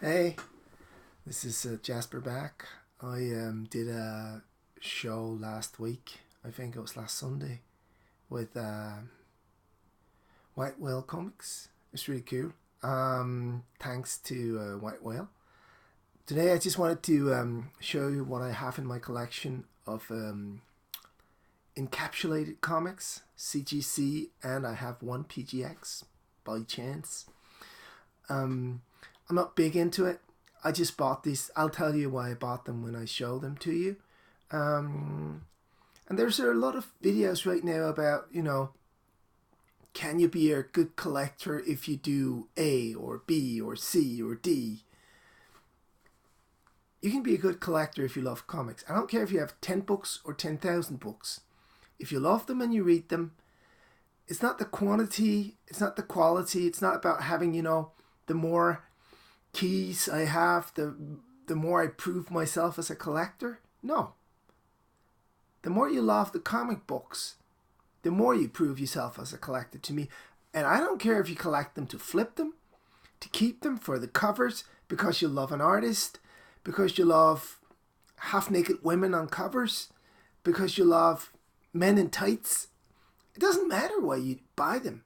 Hey, this is Jasper back. I did a show last week. I think it was last Sunday with White Whale Comics. It's really cool. Thanks to White Whale. Today I just wanted to show you what I have in my collection of Encapsulated comics, Cgc, and I have one PGX by chance. I'm not big into it. I just bought these. I'll tell you why I bought them when I show them to you. And there's a lot of videos right now about, can you be a good collector if you do A or B or C or D? You can be a good collector if you love comics. I don't care if you have 10 books or 10,000 books. If you love them and you read them, it's not the quantity, it's not the quality, it's not about having, the more keys I have, the more I prove myself as a collector. No. The more you love the comic books, the more you prove yourself as a collector to me. And I don't care if you collect them to flip them, to keep them for the covers, because you love an artist, because you love half-naked women on covers, because you love men in tights. It doesn't matter why you buy them.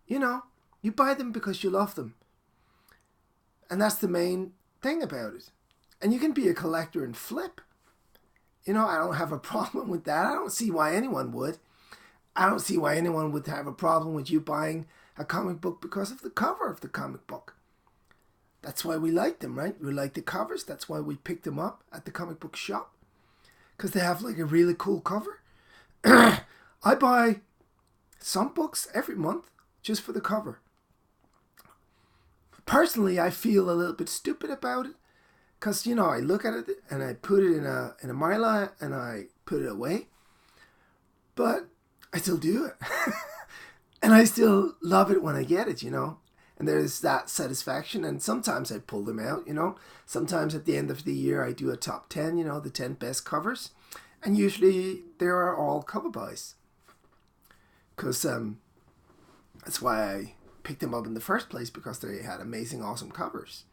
You buy them because you love them. And that's the main thing about it. And you can be a collector and flip. I don't have a problem with that. I don't see why anyone would. I don't see why anyone would have a problem with you buying a comic book because of the cover of the comic book. That's why we like them, right? We like the covers. That's why we pick them up at the comic book shop. Because they have like a really cool cover. I buy some books every month just for the cover. Personally, I feel a little bit stupid about it because, I look at it and I put it in a Milo and I put it away. But I still do it. And I still love it when I get it, And there's that satisfaction. And sometimes I pull them out, Sometimes at the end of the year I do a top 10, the 10 best covers. And usually they are all cover buys. Because that's why I picked them up in the first place, because they had amazing, awesome covers.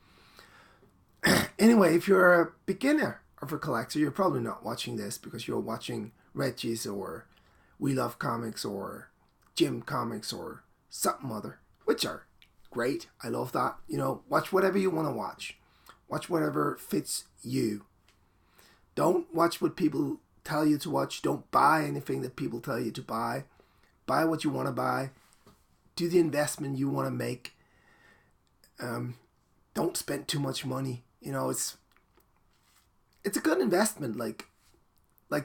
Anyway, if you're a beginner of a collector, you're probably not watching this because you're watching Reggie's or We Love Comics or Jim Comics or something other, which are great. I love that. Watch whatever you want to watch. Watch whatever fits you. Don't watch what people tell you to watch. Don't buy anything that people tell you to buy. Buy what you want to buy. Do the investment you want to make. Don't spend too much money. It's a good investment. Like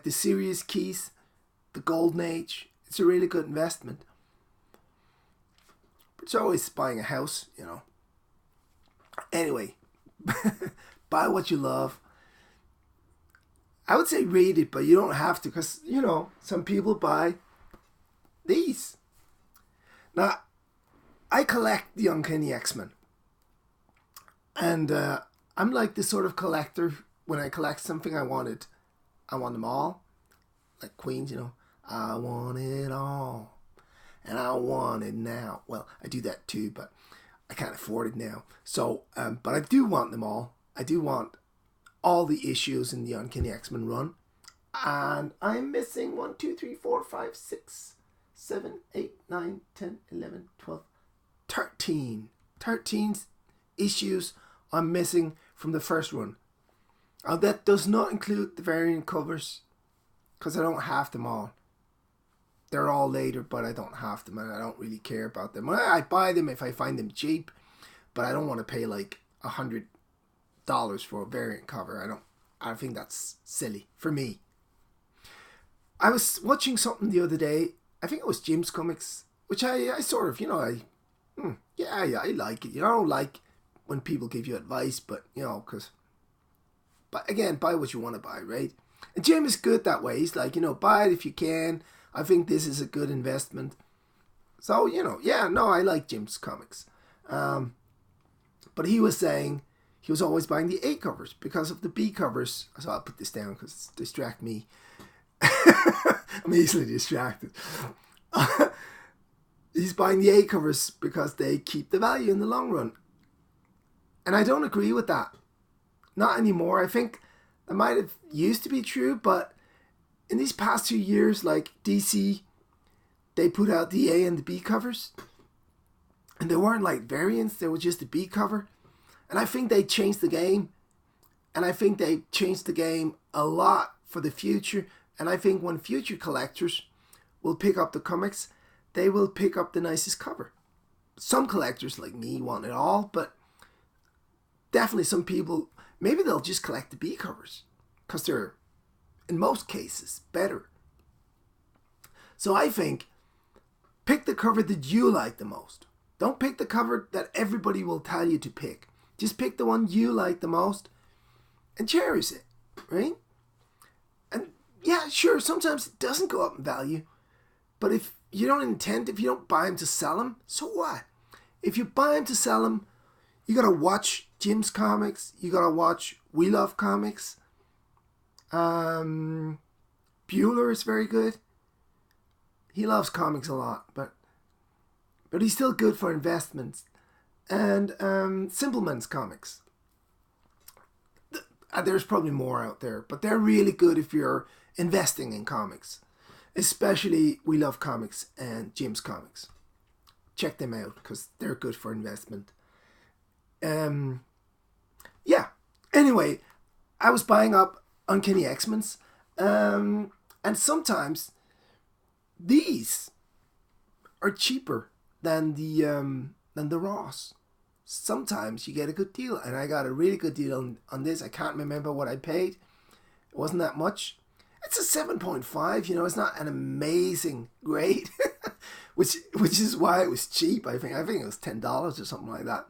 the Serious Keys, the Golden Age. It's a really good investment. But it's always buying a house, Anyway, buy what you love. I would say read it, but you don't have to, because, some people buy these. Now, I collect the Uncanny X-Men. And I'm like this sort of collector. When I collect something I want them all. Like Queens, I want it all. And I want it now. Well, I do that too, but I can't afford it now. So, but I do want them all. I do want all the issues in the Uncanny X-Men run. And I'm missing 1, 2, 3, 4, 5, 6, 7, 8, 9, 10, 11, 12, 13. 13 issues I'm missing from the first run. And that does not include the variant covers, because I don't have them all. They're all later, but I don't have them, and I don't really care about them. I buy them if I find them cheap, but I don't want to pay like $100 for a variant cover. I think that's silly for me. I was watching something the other day. I think it was Jim's Comics, which I sort of, I like it. I don't like when people give you advice, but, but again, buy what you want to buy, right? And Jim is good that way. He's like, buy it if you can. I think this is a good investment. So, I like Jim's Comics. But he was saying he was always buying the A covers because of the B covers. So I'll put this down because it's distract me. I'm easily distracted. He's buying the A covers because they keep the value in the long run. And I don't agree with that. Not anymore. I think that might have used to be true, but in these past 2 years, like DC, they put out the A and the B covers. And they weren't like variants, they were just the B cover. And I think they changed the game. And I think they changed the game a lot for the future. And I think when future collectors will pick up the comics, they will pick up the nicest cover. Some collectors like me want it all, but definitely some people, maybe they'll just collect the B covers because they're, in most cases, better. So I think, pick the cover that you like the most. Don't pick the cover that everybody will tell you to pick. Just pick the one you like the most and cherish it, right? And yeah, sure, sometimes it doesn't go up in value, but if you don't buy them to sell them, so what? If you buy them to sell them, you gotta watch Jim's comics, you gotta watch We Love Comics. Bueller is very good. He loves comics a lot, but he's still good for investments. And Simpleman's comics. There's probably more out there, but they're really good if you're investing in comics. Especially We Love Comics and Jim's Comics. Check them out because they're good for investment. Yeah. Anyway, I was buying up Uncanny X-Men's. And sometimes these are cheaper than the Ross. Sometimes you get a good deal, and I got a really good deal on this. I can't remember what I paid. It wasn't that much. It's a 7.5, it's not an amazing grade, which is why it was cheap. I think it was $10 or something like that.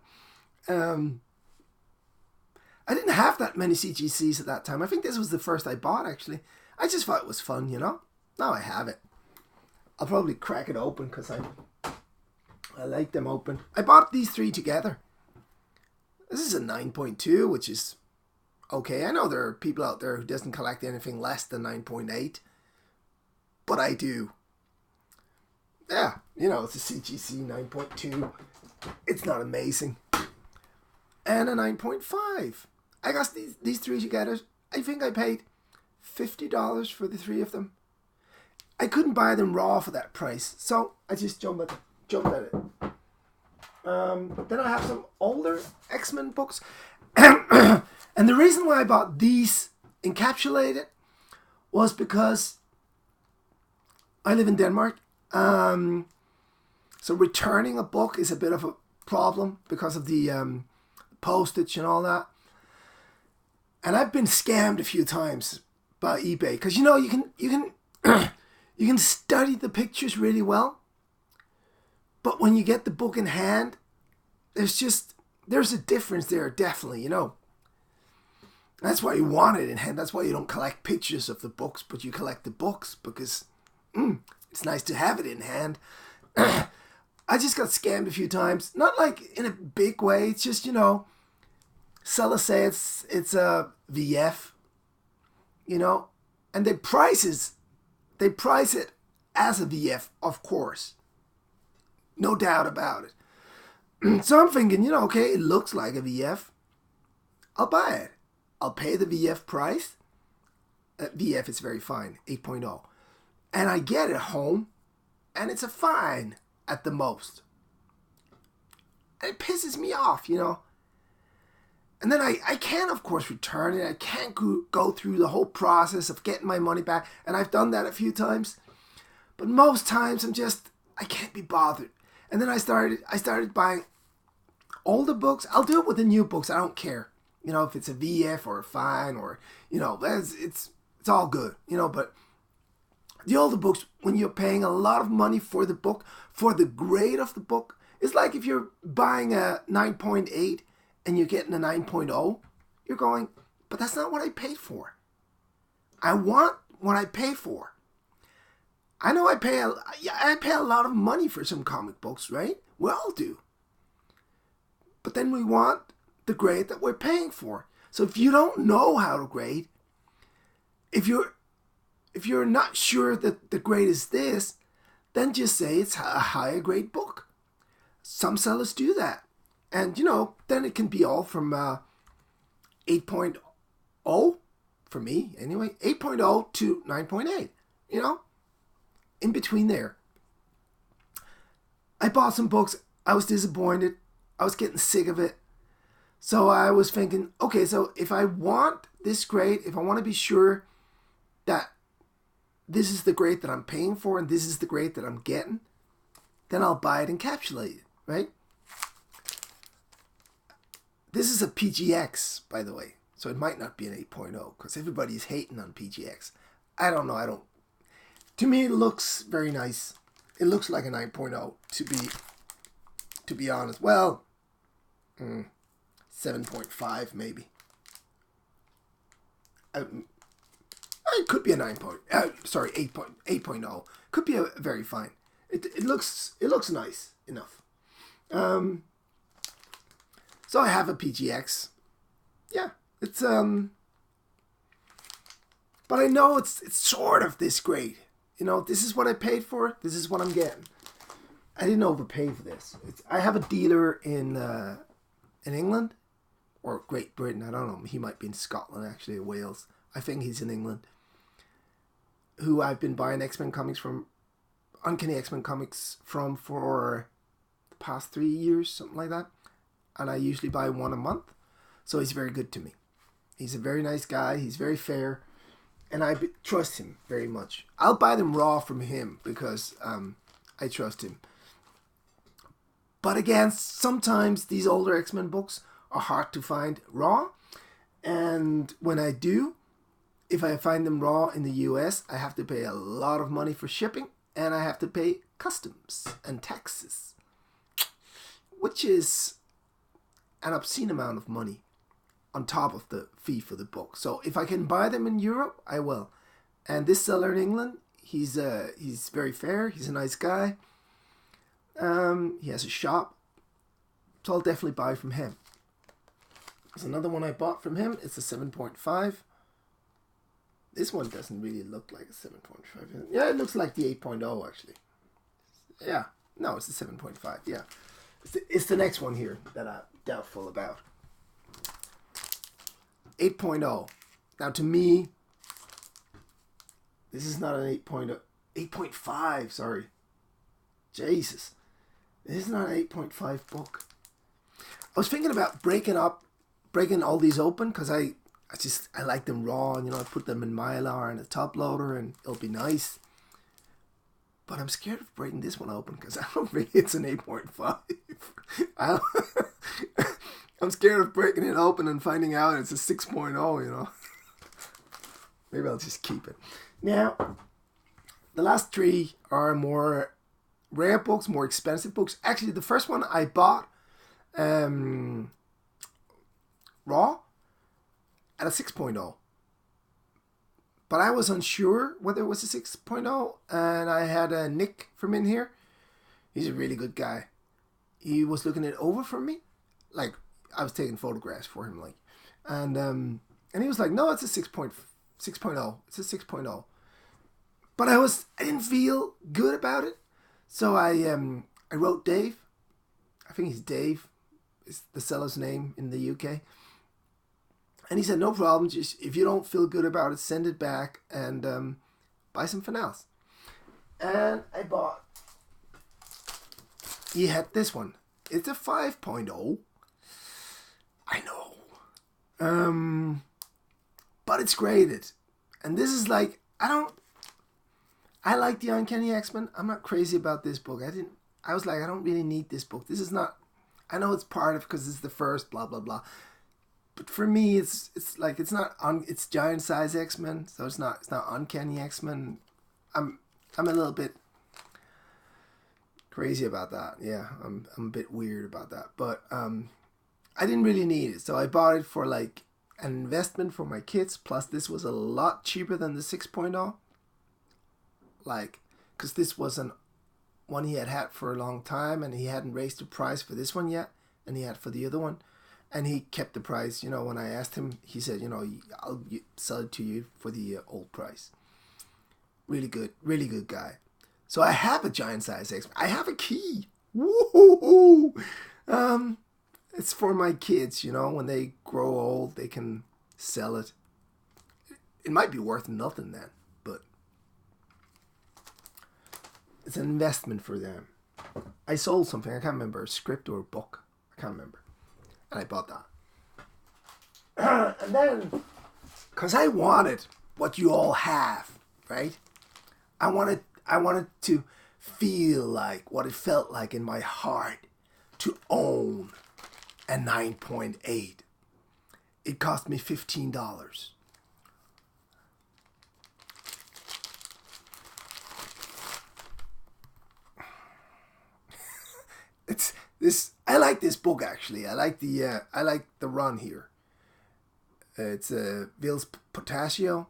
I didn't have that many CGCs at that time. I think this was the first I bought, actually. I just thought it was fun, Now I have it. I'll probably crack it open because I like them open. I bought these 3 together. This is a 9.2, which is okay. I know there are people out there who doesn't collect anything less than 9.8, but I do. Yeah, it's a CGC 9.2. It's not amazing. And a 9.5. I got these 3 together. I think I paid $50 for the 3 of them. I couldn't buy them raw for that price, so I just jumped at it. Then I have some older X-Men books. And the reason why I bought these Encapsulated was because I live in Denmark. So returning a book is a bit of a problem because of the postage and all that. And I've been scammed a few times by eBay because you can you can study the pictures really well, but when you get the book in hand, there's a difference there, definitely, That's why you want it in hand. That's why you don't collect pictures of the books, but you collect the books because it's nice to have it in hand. I just got scammed a few times. Not like in a big way. It's just, sellers say it's a VF, and they price it as a VF, of course. No doubt about it. So I'm thinking, okay, it looks like a VF. I'll buy it. I'll pay the VF price. VF is very fine, 8.0. And I get it home, and it's a fine at the most. And it pisses me off, And then I can, of course, return it. I can't go through the whole process of getting my money back. And I've done that a few times. But most times I can't be bothered. And then I started buying older books. I'll do it with the new books. I don't care. If it's a VF or a fine or, it's all good. But the older books, when you're paying a lot of money for the book, for the grade of the book, it's like if you're buying a 9.8 and you're getting a 9.0, you're going, but that's not what I paid for. I want what I pay for. I know I pay a lot of money for some comic books, right? We all do. But then we want the grade that we're paying for. So if you don't know how to grade, if you're not sure that the grade is this, then just say it's a higher grade book. Some sellers do that. And, then it can be all from 8.0, for me anyway, 8.0 to 9.8, in between there. I bought some books. I was disappointed. I was getting sick of it. So I was thinking, okay, so if I want this grade, if I want to be sure that this is the grade that I'm paying for and this is the grade that I'm getting, then I'll buy it encapsulated, right? This is a PGX, by the way, so it might not be an 8.0 because everybody's hating on PGX. I don't know. To me, it looks very nice. It looks like a 9.0 to be honest. Well, 7.5 maybe. It could be a 8.0. Could be a very fine. It looks nice enough. So I have a PGX. Yeah, it's but I know it's sort of this grade. This is what I paid for. This is what I'm getting. I didn't overpay for this. I have a dealer in England or Great Britain. I don't know. He might be in Scotland actually, or Wales. I think he's in England. Who I've been buying X-Men comics from, Uncanny X-Men comics from for the past 3 years, something like that. And I usually buy one a month. So he's very good to me. He's a very nice guy. He's very fair. And I trust him very much. I'll buy them raw from him because I trust him. But again, sometimes these older X-Men books are hard to find raw. And when I do, if I find them raw in the US, I have to pay a lot of money for shipping. And I have to pay customs and taxes. Which is an obscene amount of money on top of the fee for the book. So if I can buy them in Europe, I will. And this seller in England, he's very fair. He's a nice guy. He has a shop. So I'll definitely buy from him. There's another one I bought from him. It's a 7.5. This one doesn't really look like a 7.5. Yeah, it looks like the 8.0 actually. Yeah. No, it's a 7.5. Yeah. It's the next one here that I'm doubtful about. 8.0. Now to me, this is not an 8.0. 8.5, sorry. Jesus. This is not an 8.5 book. I was thinking about breaking all these open because I like them raw and I put them in Mylar and a top loader and it'll be nice. But I'm scared of breaking this one open because I don't think it's an 8.5. I'm scared of breaking it open and finding out it's a 6.0, Maybe I'll just keep it. Now, the last three are more rare books, more expensive books. Actually, the first one I bought raw at a 6.0. But I was unsure whether it was a 6.0, and I had Nick from in here. He's a really good guy. He was looking it over for me. Like, I was taking photographs for him, and he was like, no, it's a 6.0. It's a 6.0. But I didn't feel good about it. So I wrote Dave. I think he's Dave. It's the seller's name in the UK. And he said, no problem. Just if you don't feel good about it, send it back and buy something else. And I bought. He had this one. It's a 5.0. I know. But it's graded. And this is like, I like the Uncanny X-Men. I'm not crazy about this book. I was like, I don't really need this book. This is not, I know it's part of because it's the first, blah, blah, blah. But for me, it's like, it's giant size X-Men. So it's not Uncanny X-Men. I'm a little bit crazy about that. Yeah, I'm a bit weird about that. But I didn't really need it. So I bought it for like an investment for my kids. Plus this was a lot cheaper than the 6.0. Like, because this wasn't one he had for a long time. And he hadn't raised the price for this one yet. And he had for the other one. And he kept the price. When I asked him, he said, I'll sell it to you for the old price. Really good guy. So I have a giant size X. I have a key. Woohoo! It's for my kids, you know. When they grow old, they can sell it. It might be worth nothing then, but it's an investment for them. I sold something, I can't remember, a script or a book. I can't remember. And I bought that. And then, because I wanted what you all have, right? I wanted to feel like what it felt like in my heart to own a 9.8. It cost me $15. It's this. I like this book actually. I like the run here. It's Vils Potasio.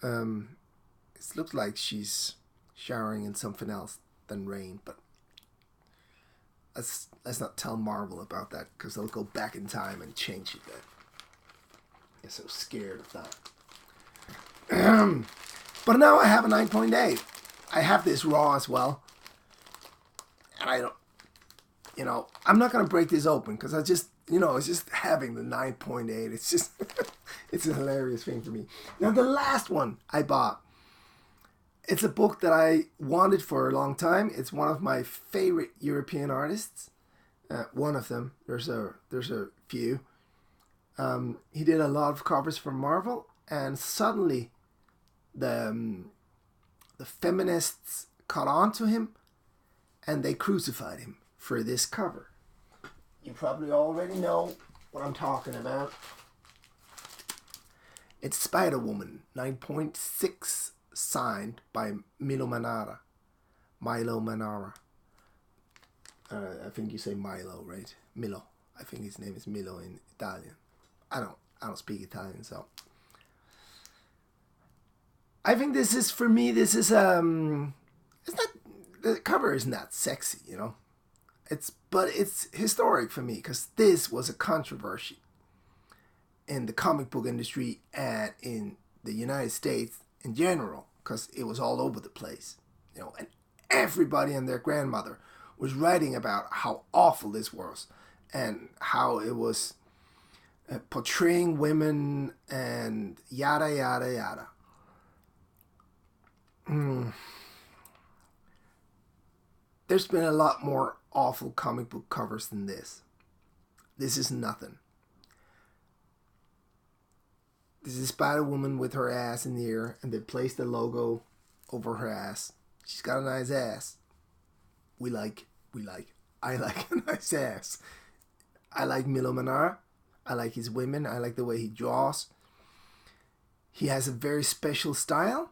It looks like she's showering in something else than rain, but let's not tell Marvel about that because they'll go back in time and change it then. I'm so scared of that. But now I have a 9.8. I have this raw as well. And I don't, I'm not going to break this open because I just, it's just having the 9.8. It's just, it's a hilarious thing for me. Now, the last one I bought, it's a book that I wanted for a long time. It's one of my favorite European artists. One of them. There's a few. He did a lot of covers for Marvel, and suddenly the feminists caught on to him, and they crucified him for this cover. You probably already know what I'm talking about. It's Spider-Woman 9.6, signed by Milo Manara. Milo Manara. I think you say Milo, right? Milo. I think his name is Milo in Italian. I don't speak Italian, so I think this is, for me, this is it's not, the cover isn't that sexy, but it's historic for me because this was a controversy in the comic book industry and in the United States in general, because it was all over the place, and everybody and their grandmother was writing about how awful this was and how it was portraying women and yada yada yada. There's been a lot more awful comic book covers than this. This is nothing. This is Spider-Woman with her ass in the air, and they placed the logo over her ass. She's got a nice ass. We like. I like a nice ass. I like Milo Manara. I like his women. I like the way he draws. He has a very special style,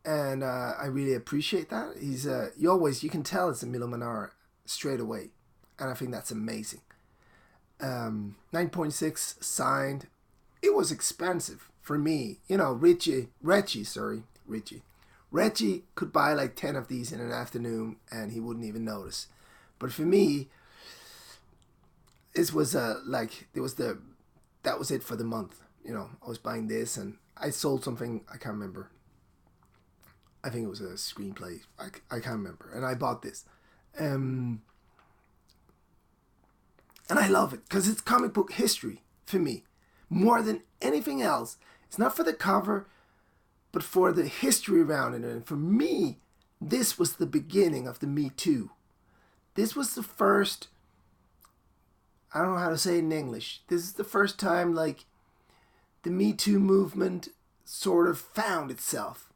and I really appreciate that. He's you can tell it's a Milo Manara straight away, and I think that's amazing. 9.6 signed. It was expensive for me. Richie could buy like 10 of these in an afternoon and he wouldn't even notice. But for me, this was that was it for the month. I was buying this and I sold something, I can't remember. I think it was a screenplay. I can't remember. And I bought this. And I love it because it's comic book history for me. More than anything else. It's not for the cover, but for the history around it. And for me, this was the beginning of the Me Too. This was the first, I don't know how to say it in English. This is the first time, the Me Too movement sort of found itself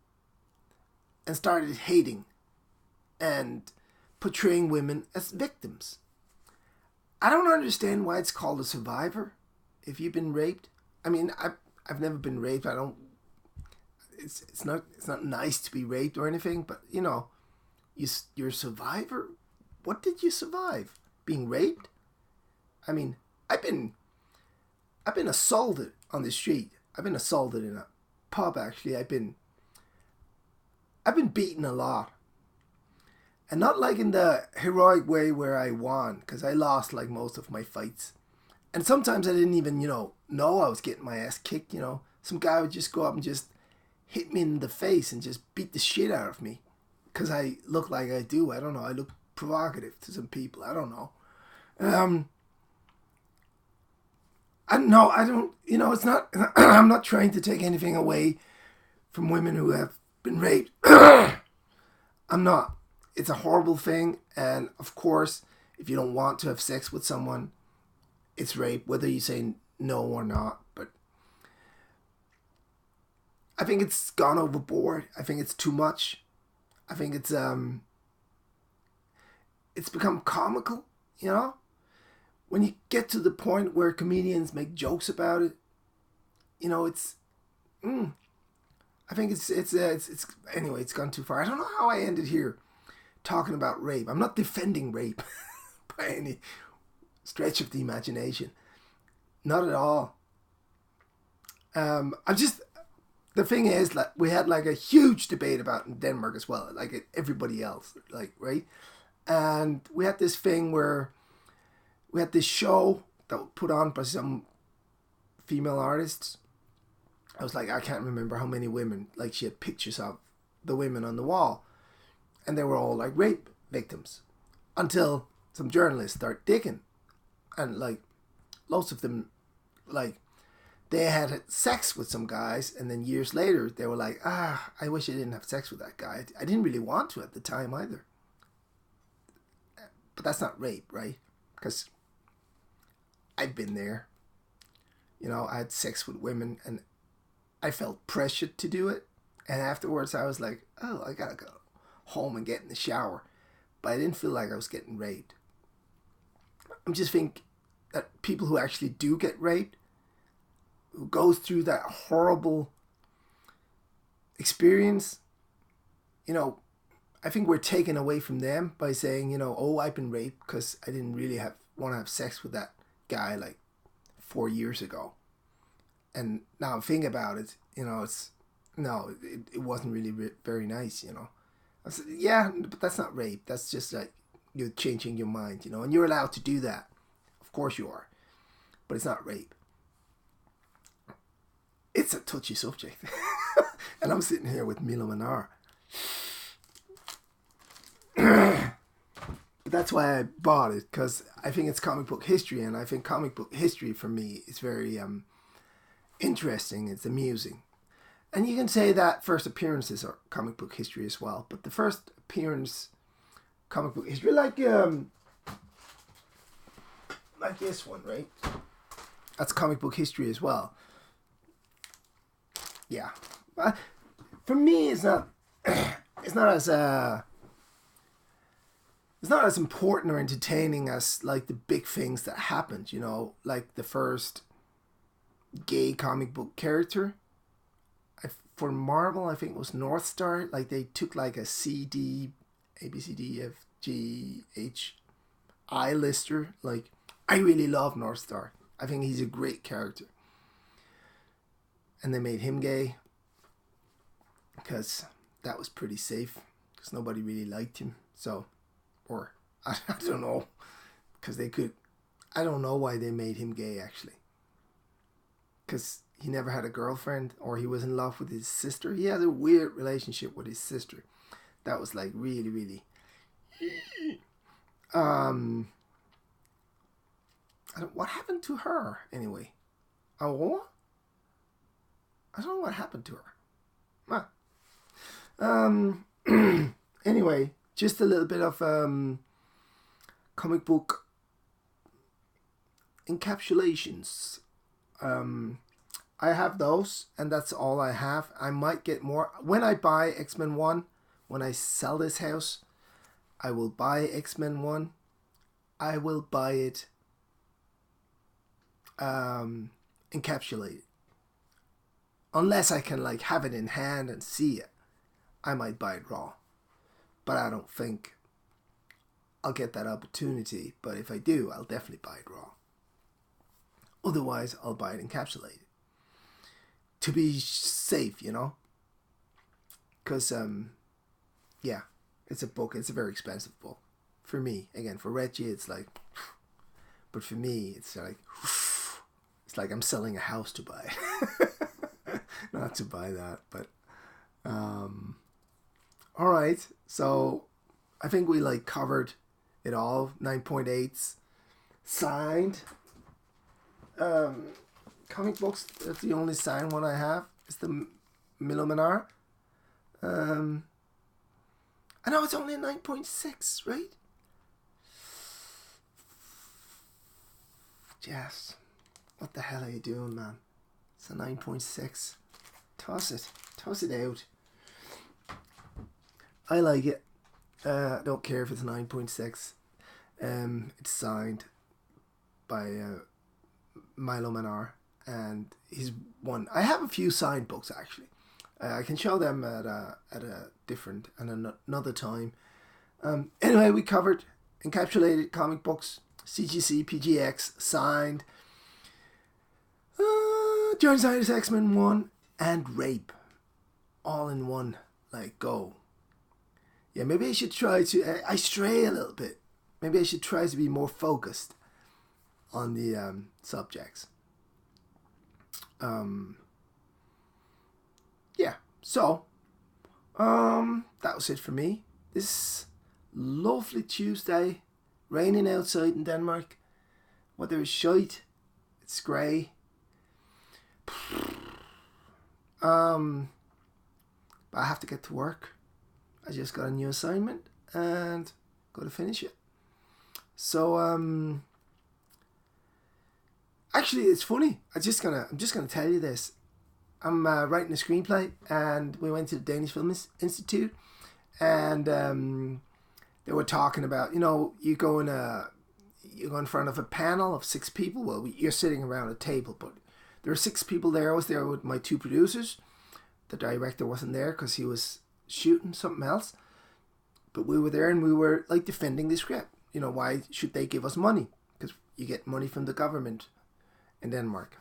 and started hating and portraying women as victims. I don't understand why it's called a survivor. If you've been raped, I mean, I've never been raped. It's not nice to be raped or anything, but you're a survivor. What did you survive? Being raped? I mean, I've been assaulted on the street. I've been assaulted in a pub. Actually, I've been beaten a lot, and not like in the heroic way where I won, because I lost like most of my fights. And sometimes I didn't even, know I was getting my ass kicked, Some guy would just go up and just hit me in the face and just beat the shit out of me. Because I look like I do. I don't know. I look provocative to some people. I don't know. No, I don't. It's not. I'm not trying to take anything away from women who have been raped. I'm not. It's a horrible thing, and of course, if you don't want to have sex with someone, it's rape, whether you say no or not. But I think it's gone overboard. I think it's too much. I think it's become comical. When you get to the point where comedians make jokes about it, it's. I think it's anyway. It's gone too far. I don't know how I ended here talking about rape. I'm not defending rape by any stretch of the imagination. Not at all. I'm just. The thing is, like, we had like a huge debate about in Denmark as well, like everybody else, like, right? And we had this thing where we had this show that was put on by some female artists. I was like, I can't remember how many women, like she had pictures of the women on the wall. And they were all like rape victims. Until some journalists start digging. And like, lots of them, like, they had sex with some guys. And then years later, they were like, I wish I didn't have sex with that guy. I didn't really want to at the time either. But that's not rape, right? Because I've been there. I had sex with women and I felt pressured to do it. And afterwards I was like, oh, I gotta go home and get in the shower. But I didn't feel like I was getting raped. I just think that people who actually do get raped, who goes through that horrible experience, I think we're taken away from them by saying, oh, I've been raped because I didn't really want to have sex with that guy like 4 years ago. And now I'm thinking about it, it wasn't really very nice, I said, yeah, but that's not rape. That's just like you're changing your mind, and you're allowed to do that. Of course you are. But it's not rape. It's a touchy subject. And I'm sitting here with Milo Manara. But that's why I bought it, because I think it's comic book history, and I think comic book history for me is very interesting. It's amusing. And you can say that first appearances are comic book history as well. But the first appearance, comic book history, like this one, right? That's comic book history as well. Yeah. For me, it's not as important or entertaining as like the big things that happened, like the first gay comic book character. For Marvel, I think it was North Star. Like they took like a CD, A, B, C, D, F, G, H, I lister. Like, I really love North Star. I think he's a great character. And they made him gay because that was pretty safe, because nobody really liked him. So, or I don't know, because I don't know why they made him gay actually. Because he never had a girlfriend, or he was in love with his sister. He had a weird relationship with his sister. That was like really, really. What happened to her anyway? Oh, I don't know what happened to her. Anyway, just a little bit of comic book encapsulations. I have those, and that's all I have. I might get more. When I buy X-Men 1, when I sell this house, I will buy X-Men 1. I will buy it encapsulated. Unless I can like have it in hand and see it, I might buy it raw. But I don't think I'll get that opportunity. But if I do, I'll definitely buy it raw. Otherwise, I'll buy it encapsulated. To be safe, Because, yeah, it's a book. It's a very expensive book. For me, again, for Reggie, it's like... But for me, it's like... It's like I'm selling a house to buy. Not to buy that, but... Alright, so... I think we, like, covered it all. 9.8s. Signed. comic books. That's the only signed one I have. It's the Milo Manara. I know it's only a 9.6, right? Yes. What the hell are you doing, man? It's a 9.6. Toss it. Toss it out. I like it. I don't care if it's 9.6. It's signed by Milo Manara, and he's one. I have a few signed books actually. I can show them at a different and another time. Anyway, we covered Encapsulated comic books, CGC, PGX, signed, Giant Scientist X-Men 1, and Rape, all in one. Like, go. Yeah, maybe I should try to. I stray a little bit. Maybe I should try to be more focused on the subjects. Yeah, so that was it for me. This lovely Tuesday, raining outside in Denmark. Weather is shite. It's grey. But I have to get to work. I just got a new assignment and got to finish it. So actually, it's funny. I'm just gonna tell you this. I'm writing a screenplay, and we went to the Danish Film Institute, and they were talking about, you go in front of a panel of 6 people. Well, you're sitting around a table, but there were 6 people there. I was there with my 2 producers. The director wasn't there because he was shooting something else, but we were there, and we were like defending the script. Why should they give us money? Because you get money from the government in Denmark.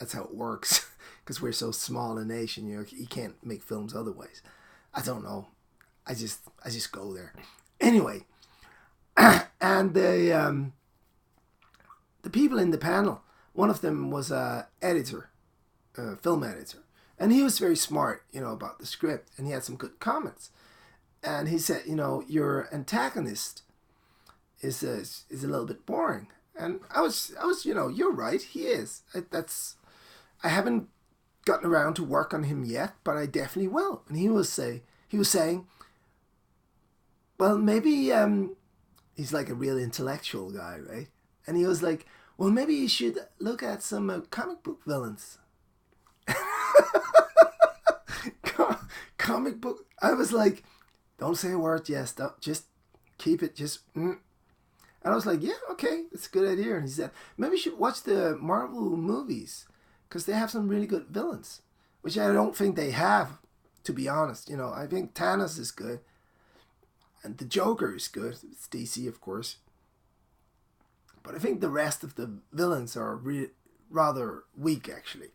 That's how it works. Because we're so small a nation, you can't make films otherwise. I don't know. I just go there. Anyway, and the people in the panel, one of them was a editor, a film editor, and he was very smart, about the script, and he had some good comments. And he said, your antagonist is a little bit boring. And I was, you're right, he is. I haven't gotten around to work on him yet, but I definitely will. And he was saying, well, maybe he's like a real intellectual guy, right? And he was like, well, maybe you should look at some comic book villains. Comic book. I was like, don't say a word. Yes, just keep it. And I was like, yeah, okay, that's a good idea. And he said, maybe you should watch the Marvel movies, because they have some really good villains, which I don't think they have, to be honest. I think Thanos is good, and the Joker is good. It's DC, of course. But I think the rest of the villains are rather weak, actually.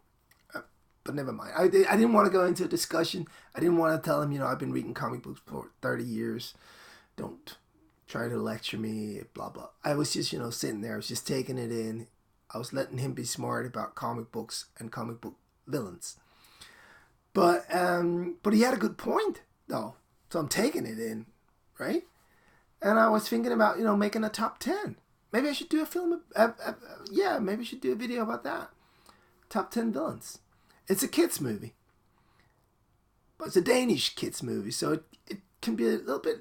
But never mind. I didn't want to go into a discussion. I didn't want to tell him, I've been reading comic books for 30 years. Don't try to lecture me, blah, blah. I was just, sitting there. I was just taking it in. I was letting him be smart about comic books and comic book villains. But he had a good point, though. So I'm taking it in, right? And I was thinking about, making a top 10. Maybe I should do a film. Maybe I should do a video about that. Top 10 villains. It's a kids movie. But it's a Danish kids movie, so it can be a little bit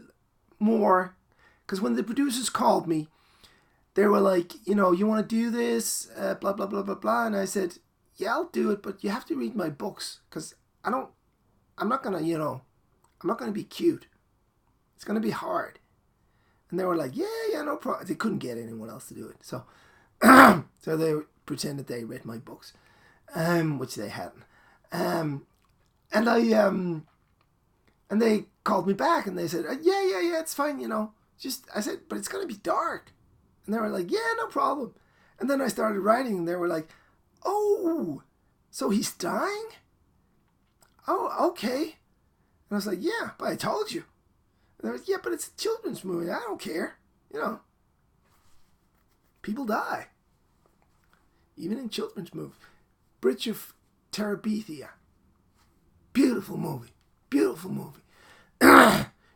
more. Because when the producers called me, they were like, you want to do this, blah, blah, blah, blah, blah. And I said, yeah, I'll do it, but you have to read my books. Because I'm not going to be cute. It's going to be hard. And they were like, yeah, no problem. They couldn't get anyone else to do it. So so they pretended they read my books, which they hadn't. And they called me back and they said, yeah, it's fine, I said, but it's going to be dark. And they were like, yeah, no problem. And then I started writing and they were like, oh, so he's dying? Oh, okay. And I was like, yeah, but I told you. And they were like, yeah, but it's a children's movie. I don't care. People die. Even in children's movies. Bridge of Terabithia. Beautiful movie. Beautiful movie.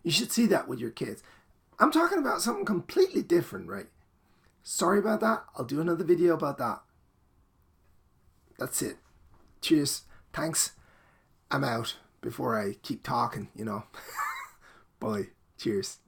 You should see that with your kids. I'm talking about something completely different, right? Sorry about that. I'll do another video about that. that's it. Cheers. Thanks. I'm out before I keep talking, you know. Bye. Cheers.